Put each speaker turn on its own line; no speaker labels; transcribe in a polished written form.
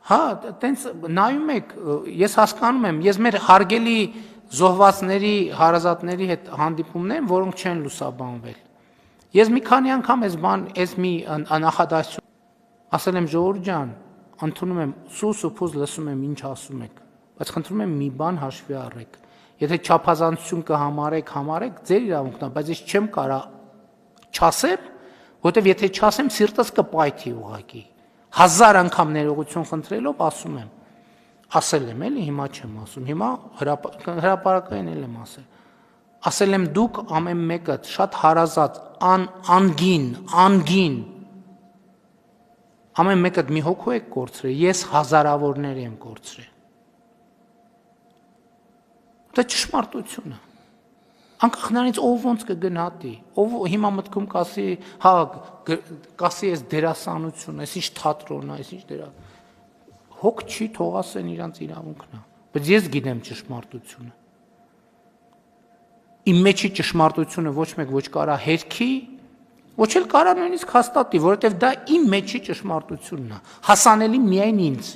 Հա, տենց նայում եք, ես հասկանում եմ, ես մեր հարգելի զոհվածների, հարազատների հետ հանդիպումներ, որոնք չեն լուսաբանվել։ Ես մի քանի անգամ այս մի նախադասություն ասել եմ ժողովուրդ ջան, ընդունում եմ սուս ու փուզ լսում եմ ինչ ասում եք, բայց խնդրում եմ մի բան հաշվի առեք։ Եթե չափազանցություն կհամարեք, ձեր իրավունքն է, բայց ես չեմ կարող չասեմ, որովհետև եթե չասեմ, սիրտս կպայթի ուղղակի։ 1000 անգամ ներողություն խնդրելով ասել եմ, էլի հիմա չեմ ասում, հիմա հրապարակային եմ ասել։ Ասել եմ դուք ամեն մեկը շատ հարազատ, անգին, ամեն մեկը մի հոգու եք կորցրել, ես հազարավորներ եմ կորցրել։ Դա ճշմարտություն է։ Անկախ նրանից ով ոնց կգնահատի, ով հիմա մտքում կասի, հա, կասի այս դերասանություն, այս ինչ թատրոն է, այս ինչ հոգ չի, թող ասեն իրանց իրավունքն է, բայց ես գիտեմ ճշմարտությունը։ Իմ մեջի ճշմարտությունը ոչ մեկ ոչ կարա հերքի, ոչ էլ կարա նույնիսկ հաստատի, որովհետև դա իմ մեջի ճշմարտությունն է, հասանելի միայն ինձ։